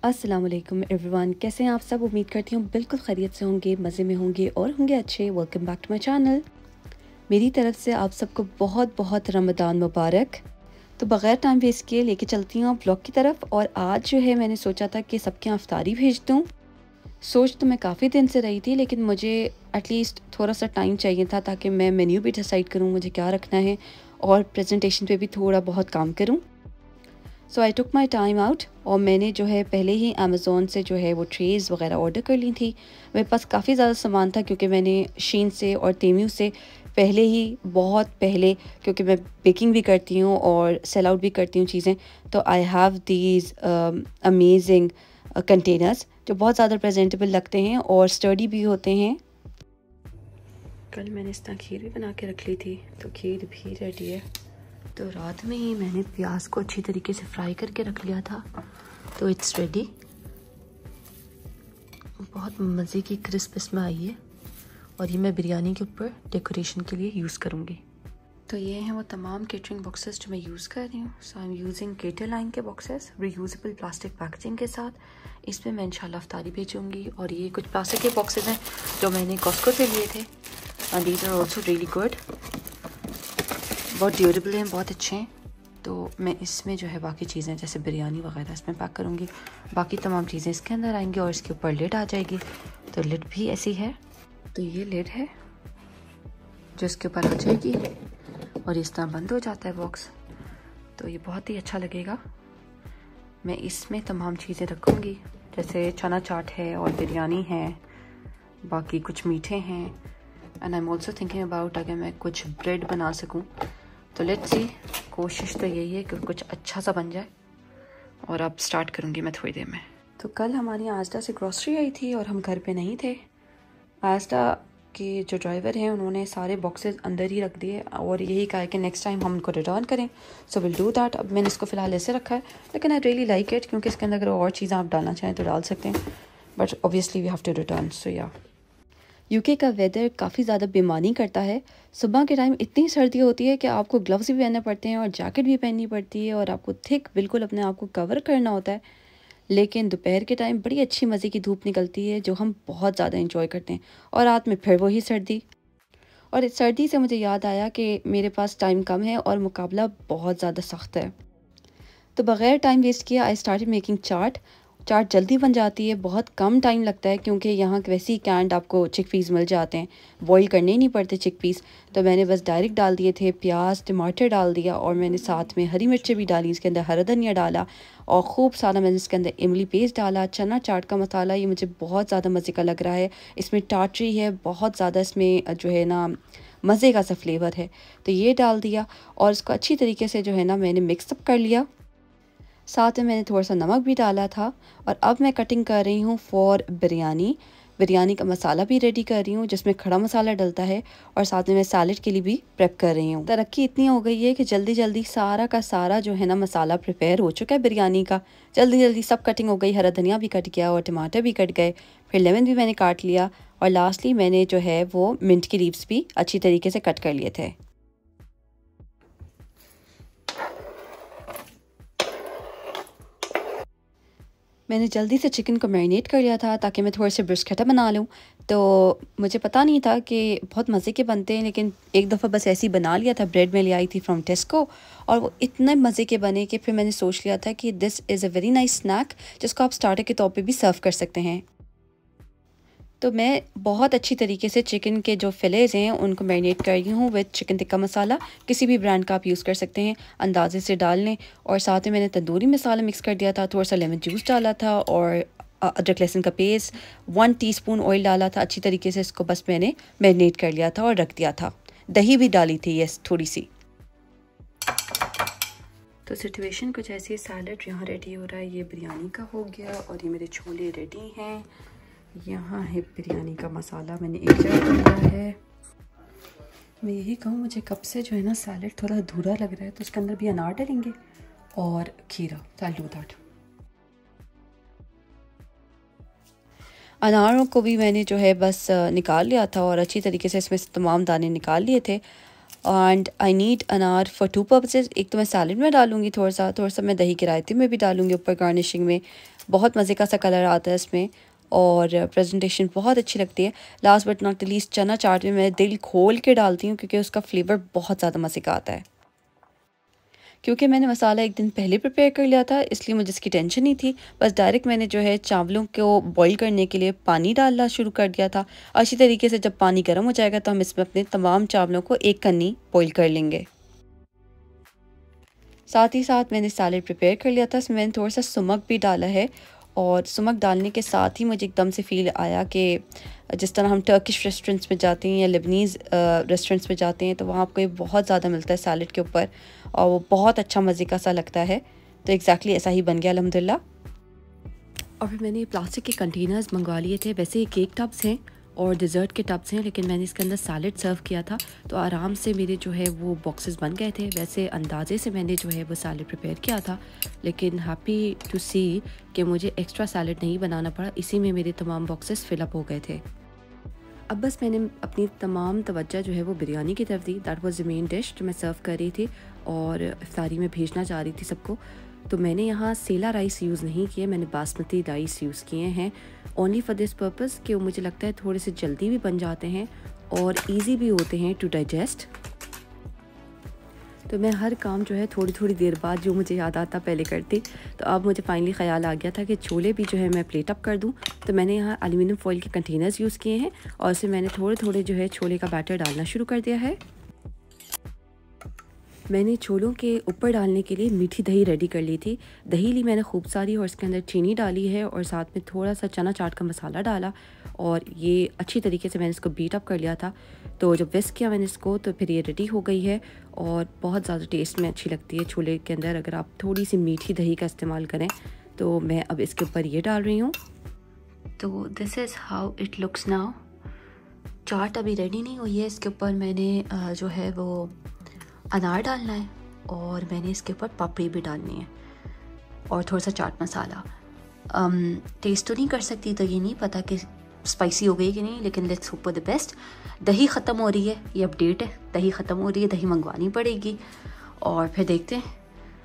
अस्सलाम वालेकुम एवरीवन, कैसे हैं आप सब। उम्मीद करती हूँ बिल्कुल खैरियत से होंगे, मज़े में होंगे और होंगे अच्छे। Welcome back to my channel. मेरी तरफ से आप सबको बहुत बहुत रमज़ान मुबारक। तो बग़ैर टाइम वेस्ट किए लेके चलती हूँ ब्लॉग की तरफ। और आज जो है मैंने सोचा था कि सबके यहाँ इफ्तारी भेज दूँ। सोच तो मैं काफ़ी दिन से रही थी, लेकिन मुझे एटलीस्ट थोड़ा सा टाइम चाहिए था ताकि मैं मेन्यू भी डिसाइड करूँ मुझे क्या रखना है और प्रेजेंटेशन पे भी थोड़ा बहुत काम करूँ। सो आई टुक माई टाइम आउट और मैंने जो है पहले ही अमेज़ोन से जो है वो ट्रेज़ वगैरह ऑर्डर कर ली थी। मेरे पास काफ़ी ज़्यादा सामान था क्योंकि मैंने शीन से और तेम्यू से पहले ही बहुत पहले, क्योंकि मैं बेकिंग भी करती हूँ और सेल आउट भी करती हूँ चीज़ें, तो I have these amazing containers जो बहुत ज़्यादा प्रेजेंटेबल लगते हैं और स्टर्डी भी होते हैं। कल मैंने इस तरह खीर भी बना के रख ली थी, तो खीर भी रेडी है। तो रात में ही मैंने प्याज को अच्छी तरीके से फ्राई करके रख लिया था, तो इट्स रेडी। बहुत मज़े की क्रिस्प इसमें आई है और ये मैं बिरयानी के ऊपर डेकोरेशन के लिए यूज़ करूँगी। तो ये हैं वो तमाम केटरिंग बॉक्सेस जो मैं यूज़ कर रही हूँ। So I am using cater line के बॉक्सेस रीयूजेबल प्लास्टिक पैकेजिंग के साथ। इसमें मैं इंशाल्लाह इफ्तारी भेजूँगी। और ये कुछ प्लास्टिक के बॉक्सेस हैं जो मैंने कॉस्को से लिए थे, and these are also really good. बहुत ड्यूरेबल हैं, बहुत अच्छे हैं। तो मैं इसमें जो है बाकी चीज़ें जैसे बिरयानी वगैरह इसमें पैक करूँगी, बाकी तमाम चीज़ें इसके अंदर आएंगी और इसके ऊपर लिड आ जाएगी। तो लिड भी ऐसी है, तो ये लिड है जो इसके ऊपर आ जाएगी और इस तरह बंद हो जाता है बॉक्स। तो ये बहुत ही अच्छा लगेगा। मैं इसमें तमाम चीज़ें रखूँगी, जैसे चना चाट है और बिरयानी है, बाकी कुछ मीठे हैं। And I am also thinking about अगर मैं कुछ ब्रेड बना सकूँ। तो लेट्स सी, कोशिश तो यही है कि कुछ अच्छा सा बन जाए। और अब स्टार्ट करूँगी मैं थोड़ी देर में। तो कल हमारी आजदा से ग्रॉसरी आई थी और हम घर पे नहीं थे। आजदा के जो ड्राइवर हैं उन्होंने सारे बॉक्सेस अंदर ही रख दिए और यही कहा है कि नेक्स्ट टाइम हम उनको रिटर्न करें। So will do that. अब मैंने इसको फ़िलहाल ऐसे रखा है, लेकिन आई रियली लाइक इट क्योंकि इसके अंदर अगर और चीज़ें आप डालना चाहें तो डाल सकते हैं, but obviously we have to return. So या यूके का वेदर काफ़ी ज़्यादा बेमानी करता है। सुबह के टाइम इतनी सर्दी होती है कि आपको ग्लव्स भी पहनने पड़ते हैं और जैकेट भी पहननी पड़ती है और आपको थिक बिल्कुल अपने आप को कवर करना होता है। लेकिन दोपहर के टाइम बड़ी अच्छी मज़े की धूप निकलती है जो हम बहुत ज़्यादा इंजॉय करते हैं। और रात में फिर वही सर्दी। और इस सर्दी से मुझे याद आया कि मेरे पास टाइम कम है और मुकाबला बहुत ज़्यादा सख्त है। तो बग़ैर टाइम वेस्ट किए आई स्टार्टेड मेकिंग चाट। चाट जल्दी बन जाती है, बहुत कम टाइम लगता है क्योंकि यहाँ वैसे ही कैंड आपको चिक पीस मिल जाते हैं, बॉईल करने ही नहीं पड़ते चिक पीस। तो मैंने बस डायरेक्ट डाल दिए थे, प्याज टमाटर डाल दिया और मैंने साथ में हरी मिर्चें भी डाली, इसके अंदर हरा धनिया डाला और ख़ूब सारा मैंने इसके अंदर इमली पेस्ट डाला। चना चाट का मसाला ये मुझे बहुत ज़्यादा मज़े का लग रहा है, इसमें टाटरी है बहुत ज़्यादा, इसमें जो है ना मज़े का सा फ्लेवर है। तो ये डाल दिया और इसको अच्छी तरीके से जो है ना मैंने मिक्सअप कर लिया। साथ में मैंने थोड़ा सा नमक भी डाला था। और अब मैं कटिंग कर रही हूँ फॉर बिरयानी। बिरयानी का मसाला भी रेडी कर रही हूँ जिसमें खड़ा मसाला डलता है और साथ में मैं सैलेड के लिए भी प्रेप कर रही हूँ। तरक्की इतनी हो गई है कि जल्दी जल्दी सारा का सारा जो है ना मसाला प्रिपेयर हो चुका है बिरयानी का। जल्दी जल्दी सब कटिंग हो गई, हरा धनिया भी कट गया और टमाटर भी कट गए, फिर लेमन भी मैंने काट लिया और लास्टली मैंने जो है वो मिंट की लीव्स भी अच्छी तरीके से कट कर लिए थे। मैंने जल्दी से चिकन को मैरिनेट कर लिया था ताकि मैं थोड़े से ब्रुस्केटा बना लूँ। तो मुझे पता नहीं था कि बहुत मज़े के बनते हैं, लेकिन एक दफ़ा बस ऐसे ही बना लिया था। ब्रेड में ले आई थी फ्रॉम टेस्को और वो इतने मज़े के बने कि फिर मैंने सोच लिया था कि this is a very nice snack जिसको आप स्टार्टर के तौर पे भी सर्व कर सकते हैं। तो मैं बहुत अच्छी तरीके से चिकन के जो फिलेज हैं उनको मैरिनेट कर रही हूँ विद चिकन टिक्का मसाला। किसी भी ब्रांड का आप यूज़ कर सकते हैं, अंदाजे से डाल लें। और साथ में मैंने तंदूरी मसाला मिक्स कर दिया था, थोड़ा सा लेमन जूस डाला था और अदरक लहसुन का पेस्ट 1 टीस्पून ऑयल डाला था। अच्छी तरीके से इसको बस मैंने मैरिनेट कर लिया था और रख दिया था। दही भी डाली थी यस थोड़ी सी। तो सिचुएशन कुछ ऐसी है, सैलड यहाँ रेडी हो रहा है, ये बिरयानी का हो गया और ये मेरे छोले रेडी हैं। यहाँ है बिरयानी का मसाला, मैंने एक जगह डाला है। मैं यही कहूँ, मुझे कब से जो है ना सैलड थोड़ा अधूरा लग रहा है, तो इसके अंदर भी अनार डालेंगे और खीरा। I do that. अनारों को भी मैंने जो है बस निकाल लिया था और अच्छी तरीके से इसमें से तमाम दाने निकाल लिए थे। एंड आई नीड अनार फॉर 2 पर्पसेस। एक तो मैं सैलड में डालूंगी थोड़ा सा मैं दही की रायते में भी डालूंगी ऊपर गार्निशिंग में। बहुत मज़े का सा कलर आता है इसमें और प्रेजेंटेशन बहुत अच्छी लगती है। लास्ट बट नॉट लीस्ट चना चाट में मैं दिल खोल के डालती हूँ क्योंकि उसका फ्लेवर बहुत ज़्यादा मज़े का आता है। क्योंकि मैंने मसाला एक दिन पहले प्रिपेयर कर लिया था इसलिए मुझे इसकी टेंशन नहीं थी। बस डायरेक्ट मैंने जो है चावलों को बॉईल करने के लिए पानी डालना शुरू कर दिया था। अच्छी तरीके से जब पानी गर्म हो जाएगा तो हम इसमें अपने तमाम चावलों को एक कन्नी बॉईल कर लेंगे। साथ ही साथ मैंने सैलेड प्रिपेयर कर लिया था, इसमें मैंने थोड़ा सा सुमक भी डाला है और सुमक डालने के साथ ही मुझे एकदम से फ़ील आया कि जिस तरह हम टर्किश रेस्टोरेंट्स में जाते हैं या लेबनीज़ रेस्टोरेंट्स में जाते हैं तो वहाँ आपको ये बहुत ज़्यादा मिलता है सैलेड के ऊपर और वो बहुत अच्छा मज़े का सा लगता है। तो एग्जैक्टली ऐसा ही बन गया अल्हम्दुलिल्लाह। और फिर मैंने प्लास्टिक के कंटेनर्स मंगवा लिए थे। वैसे ये केक टब्स हैं और डिज़र्ट के टब्स हैं, लेकिन मैंने इसके अंदर सैलेड सर्व किया था तो आराम से मेरे जो है वो बॉक्सेस बन गए थे। वैसे अंदाजे से मैंने जो है वो सैलेड प्रिपेयर किया था, लेकिन हैप्पी टू सी कि मुझे एक्स्ट्रा सैलेड नहीं बनाना पड़ा, इसी में मेरे तमाम बॉक्सेस फिलअप हो गए थे। अब बस मैंने अपनी तमाम तवज्जो जो है वो बिरयानी की तरफ दी। That was the main dish जो मैं सर्व कर रही थी और इफ्तारी में भेजना चाह रही थी सबको। तो मैंने यहाँ सेला राइस यूज़ नहीं किए, मैंने बासमती राइस यूज़ किए हैं ओनली फॉर दिस पर्पज़ कि मुझे लगता है थोड़े से जल्दी भी बन जाते हैं और इजी भी होते हैं टू डाइजेस्ट। तो मैं हर काम जो है थोड़ी थोड़ी देर बाद जो मुझे याद आता पहले करती। तो अब मुझे फाइनली ख्याल आ गया था कि छोले भी जो है मैं प्लेट अप कर दूं। तो मैंने यहाँ एल्युमिनियम फॉइल के कंटेनर्स यूज़ किए हैं और उसमें मैंने थोड़े थोड़े जो है छोले का बैटर डालना शुरू कर दिया है। मैंने छोलों के ऊपर डालने के लिए मीठी दही रेडी कर ली थी। दही ली मैंने खूब सारी और इसके अंदर चीनी डाली है और साथ में थोड़ा सा चना चाट का मसाला डाला और ये अच्छी तरीके से मैंने इसको बीट अप कर लिया था। तो जब विस्क किया मैंने इसको तो फिर ये रेडी हो गई है और बहुत ज़्यादा टेस्ट में अच्छी लगती है छोले के अंदर अगर आप थोड़ी सी मीठी दही का इस्तेमाल करें। तो मैं अब इसके ऊपर ये डाल रही हूँ। तो this is how it looks now. Chaat अभी रेडी नहीं हुई है, इसके ऊपर मैंने जो है वो अनार डालना है और मैंने इसके ऊपर पापड़ी भी डालनी है और थोड़ा सा चाट मसाला। टेस्ट तो नहीं कर सकती तो ये नहीं पता कि स्पाइसी हो गई कि नहीं, लेकिन let's hope for the best. दही ख़त्म हो रही है, ये अपडेट है, दही ख़त्म हो रही है, दही मंगवानी पड़ेगी और फिर देखते हैं।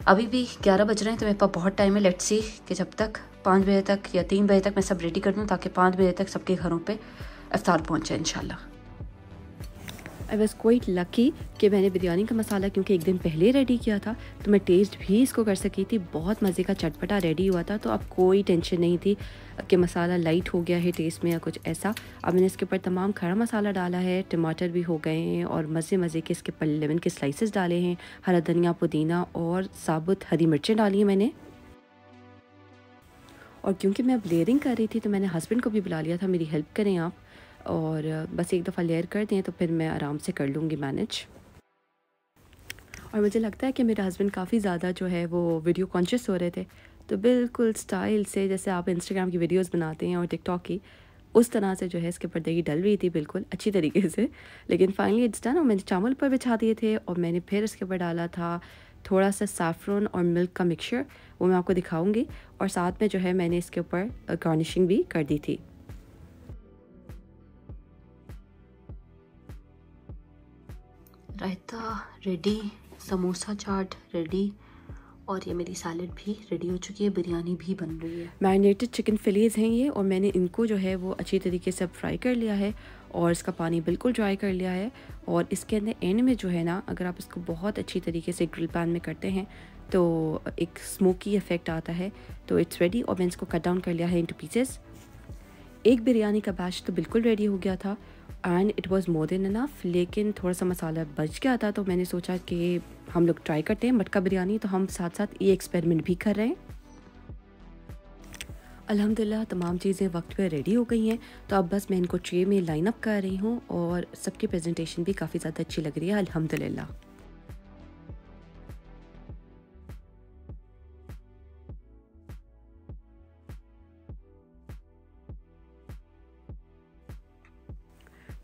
अभी भी 11 बज रहे हैं तो मेरे पास बहुत टाइम है। लेट्स सी कि जब तक 5 बजे तक या 3 बजे तक मैं सब रेडी कर दूँ ताकि 5 बजे तक सबके घरों पे इफ्तार पहुँचे इंशाल्लाह। आई वॉज क्वाइट लकी कि मैंने बिरयानी का मसाला क्योंकि एक दिन पहले रेडी किया था तो मैं टेस्ट भी इसको कर सकी थी। बहुत मज़े का चटपटा रेडी हुआ था, तो अब कोई टेंशन नहीं थी कि मसाला लाइट हो गया है टेस्ट में या कुछ ऐसा। अब मैंने इसके ऊपर तमाम खड़ा मसाला डाला है, टमाटर भी हो गए हैं और मज़े के इसके ऊपर लेमन के स्लाइसेस डाले हैं, हरा धनिया पुदीना और साबुत हरी मिर्चें डाली हैं मैंने। और क्योंकि मैं अब लेयरिंग कर रही थी तो मैंने हस्बैंड को भी बुला लिया था मेरी हेल्प करें आप, और बस एक दफ़ा लेयर कर दें तो फिर मैं आराम से कर लूँगी मैनेज। और मुझे लगता है कि मेरे हस्बैंड काफ़ी ज़्यादा जो है वो वीडियो कॉन्शियस हो रहे थे, तो बिल्कुल स्टाइल से जैसे आप इंस्टाग्राम की वीडियोस बनाते हैं और टिकटॉक की, उस तरह से जो है इसके ऊपर दही डल रही थी बिल्कुल अच्छी तरीके से। लेकिन फाइनली इट्स डन और मैंने चावल पर बिछा दिए थे और मैंने फिर इसके ऊपर डाला था थोड़ा सा सैफ़रन और मिल्क का मिक्सचर, वो मैं आपको दिखाऊंगी। और साथ में जो है मैंने इसके ऊपर गार्निशिंग भी कर दी थी। रायता रेडी, समोसा चाट रेडी और ये मेरी सैलेड भी रेडी हो चुकी है, बिरयानी भी बन रही है। मैरिनेटेड चिकन फिलेज हैं ये और मैंने इनको जो है वो अच्छी तरीके से फ्राई कर लिया है और इसका पानी बिल्कुल ड्राई कर लिया है। और इसके अंदर एंड में जो है ना, अगर आप इसको बहुत अच्छी तरीके से ग्रिल पैन में करते हैं तो एक स्मोकी इफ़ेक्ट आता है। तो इट्स रेडी और मैंने इसको कट डाउन कर लिया है इनटू पीसेस। एक बिरयानी का बैच तो बिल्कुल रेडी हो गया था and it was more than enough, लेकिन थोड़ा सा मसाला बच गया था तो मैंने सोचा कि हम लोग ट्राई करते हैं मटका बिरयानी। तो हम साथ साथ ये एक्सपेरिमेंट भी कर रहे हैं। अल्हम्दुलिल्लाह तमाम चीज़ें वक्त पे रेडी हो गई हैं, तो अब बस मैं इनको ट्रे में लाइन अप कर रही हूँ और सबकी प्रेजेंटेशन भी काफ़ी ज़्यादा अच्छी लग रही है अल्हम्दुलिल्लाह।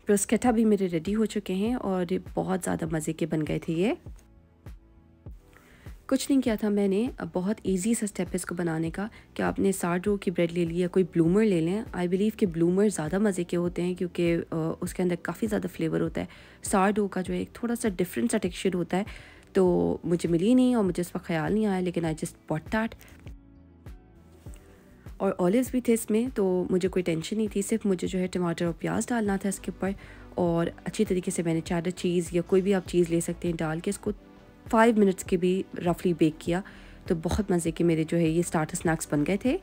ब्रुस्केटा भी मेरे रेडी हो चुके हैं और ये बहुत ज़्यादा मज़े के बन गए थे। ये कुछ नहीं किया था मैंने, बहुत इजी सा स्टेप है इसको बनाने का कि आपने सार्डो की ब्रेड ले ली या कोई ब्लूमर ले लें। आई बिलीव कि ब्लूमर ज़्यादा मज़े के होते हैं क्योंकि उसके अंदर काफ़ी ज़्यादा फ्लेवर होता है। सार्डो का जो है एक थोड़ा सा डिफरेंट सा टेक्सचर होता है, तो मुझे मिली नहीं और मुझे इसका ख्याल नहीं आया, लेकिन आई जस्ट बॉट दैट। और ऑलिव्स भी थे इसमें, तो मुझे कोई टेंशन नहीं थी, सिर्फ मुझे जो है टमाटर और प्याज डालना था इसके ऊपर। और अच्छी तरीके से मैंने चेडर चीज़ या कोई भी आप चीज़ ले सकते हैं डाल के इसको 5 मिनट्स के भी रफली बेक किया। तो बहुत मज़े के मेरे जो है ये स्टार्टर स्नैक्स बन गए थे।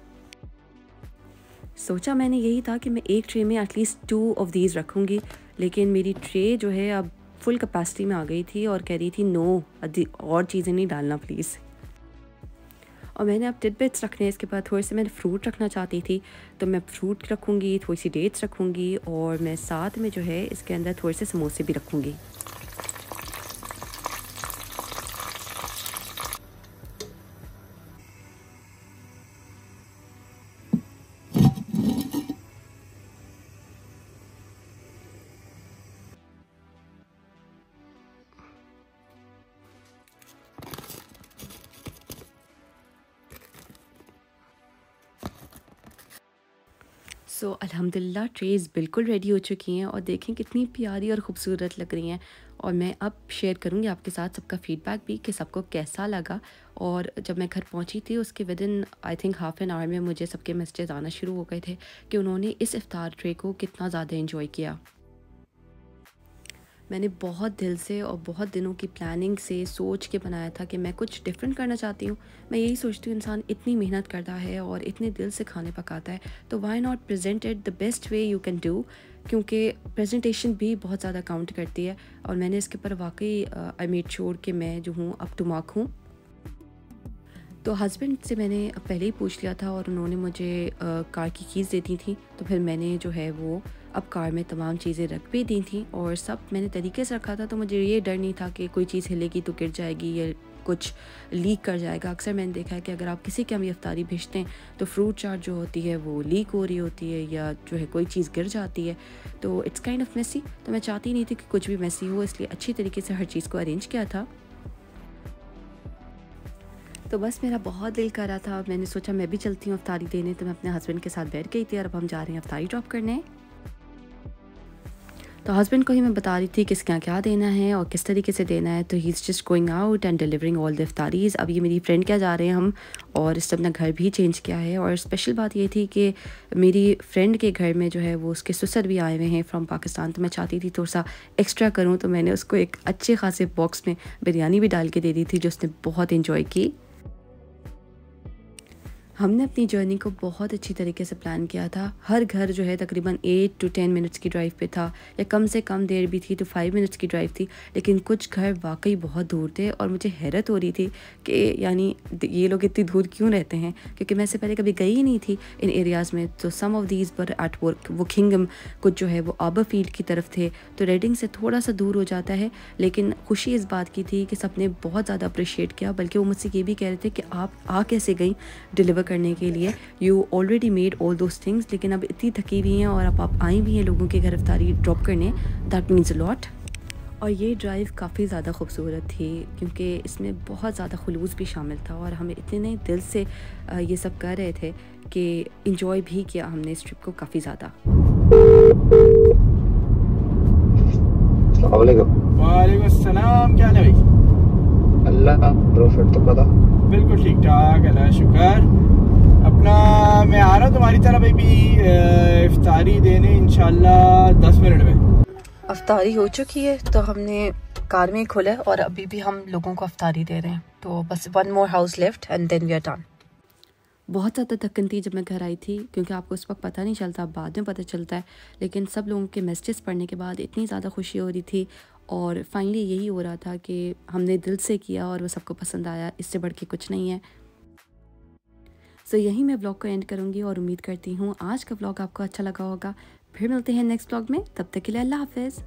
सोचा मैंने यही था कि मैं एक ट्रे में एटलीस्ट 2 ऑफ दीज रखूँगी, लेकिन मेरी ट्रे जो है अब फुल कैपेसिटी में आ गई थी और कह रही थी नो और चीज़ें नहीं डालना प्लीज़। और मैंने अब टिडबिट्स रखने, इसके बाद थोड़े से मैंने फ्रूट रखना चाहती थी, तो मैं फ्रूट रखूँगी, थोड़ी सी डेट्स रखूँगी और मैं साथ में जो है इसके अंदर थोड़े से समोसे भी रखूँगी। सो अल्हम्दुलिल्लाह ट्रेज़ बिल्कुल रेडी हो चुकी हैं और देखें कितनी प्यारी और ख़ूबसूरत लग रही हैं। और मैं अब शेयर करूँगी आपके साथ सबका फ़ीडबैक भी कि सबको कैसा लगा। और जब मैं घर पहुँची थी उसके within I think half an hour में मुझे सबके मैसेजेस आना शुरू हो गए थे कि उन्होंने इस इफ्तार ट्रे को कितना ज़्यादा इंजॉय किया। मैंने बहुत दिल से और बहुत दिनों की प्लानिंग से सोच के बनाया था कि मैं कुछ डिफरेंट करना चाहती हूँ। मैं यही सोचती हूँ इंसान इतनी मेहनत करता है और इतने दिल से खाने पकाता है, तो why not present it the best way you can do, क्योंकि प्रेजेंटेशन भी बहुत ज़्यादा काउंट करती है। और मैंने इसके ऊपर वाकई आई मेड श्योर कि मैं जो हूँ अप टू मार्क हूँ। तो हस्बैंड से मैंने पहले ही पूछ लिया था और उन्होंने मुझे कार की कीज़ दे दी थी, तो फिर मैंने जो है वो अब कार में तमाम चीज़ें रख भी दी थी और सब मैंने तरीके से रखा था, तो मुझे ये डर नहीं था कि कोई चीज़ हिलेगी तो गिर जाएगी या कुछ लीक कर जाएगा। अक्सर मैंने देखा है कि अगर आप किसी के यहाँ इफ्तारी भेजते हैं तो फ्रूट चाट जो होती है वो लीक हो रही होती है या जो है कोई चीज़ गिर जाती है, तो इट्स काइंड ऑफ मेसी। तो मैं चाहती नहीं थी कि कुछ भी मेसी हो, इसलिए अच्छी तरीके से हर चीज़ को अरेंज किया था। तो बस मेरा बहुत दिल कर रहा था, मैंने सोचा मैं भी चलती हूँ अफ्तारी देने, तो मैं अपने हस्बैंड के साथ बैठ गई थी और अब हम जा रहे हैं अफ्तारी ड्रॉप करने। तो हस्बैंड को ही मैं बता रही थी किसके यहाँ क्या देना है और किस तरीके से देना है, तो he is just going out and delivering all the iftaris. अब ये मेरी फ्रेंड क्या जा रहे हैं हम, और इसने अपना घर भी चेंज किया है। और स्पेशल बात ये थी कि मेरी फ्रेंड के घर में जो है वो उसके ससुर भी आए हुए हैं फ्रॉम पाकिस्तान, तो मैं चाहती थी थोड़ा सा एक्स्ट्रा करूँ, तो मैंने उसको एक अच्छे खासे बॉक्स में बिरयानी भी डाल के दे दी थी जो उसने बहुत इन्जॉय की। हमने अपनी जर्नी को बहुत अच्छी तरीके से प्लान किया था। हर घर जो है तकरीबन 8 to 10 मिनट्स की ड्राइव पे था, या कम से कम देर भी थी तो 5 मिनट्स की ड्राइव थी, लेकिन कुछ घर वाकई बहुत दूर थे और मुझे हैरत हो रही थी कि यानी ये लोग इतनी दूर क्यों रहते हैं, क्योंकि मैं इससे पहले कभी गई ही नहीं थी इन एरियाज़ में। तो some of these were at work, वो किंगडम कुछ जो है वो आबर फील्ड की तरफ थे, तो रेडिंग से थोड़ा सा दूर हो जाता है। लेकिन खुशी इस बात की थी कि सबने बहुत ज़्यादा अप्रिशिएट किया, बल्कि वो मुझसे ये भी कह रहे थे कि आप आ कैसे गई डिलीवर करने के लिए, you already made all those things, लेकिन अब इतनी थकी हुई हैं और अब आप आई भी हैं लोगों के घर इफ्तारी ड्रॉप करने, दैट मीन्स अ लॉट। और ये ड्राइव काफ़ी ज़्यादा खूबसूरत थी क्योंकि इसमें बहुत ज़्यादा खुलूस भी शामिल था और हमें इतने दिल से ये सब कर रहे थे कि इंजॉय भी किया हमने इस ट्रिप को काफ़ी ज़्यादा। वालेकुम अस्सलाम, क्या हाल है भाई? अल्लाह प्रॉफिट तो पता बिल्कुल ठीक ठाक, अल्लाह शुक्र। अपना मैं आ रहा हूँ तुम्हारी तरफ भी इफ्तारी देने इंशाल्लाह 10 मिनट में। अफ्तारी हो चुकी है तो हमने कार में खोला है और अभी भी हम लोगों को अफ्तारी दे रहे हैं, तो बस 1 more house left and then we are done. बहुत ज़्यादा थकन थी जब मैं घर आई थी, क्योंकि आपको उस वक्त पता नहीं चलता, बाद में पता चलता है, लेकिन सब लोगों के मैसेजेस पढ़ने के बाद इतनी ज़्यादा खुशी हो रही थी और फाइनली यही हो रहा था कि हमने दिल से किया और वो सबको पसंद आया, इससे बढ़ के कुछ नहीं है। सो यहीं मैं व्लॉग को एंड करूँगी और उम्मीद करती हूँ आज का व्लॉग आपको अच्छा लगा होगा। फिर मिलते हैं नेक्स्ट व्लॉग में, तब तक के लिए अल्लाह हाफ़िज़।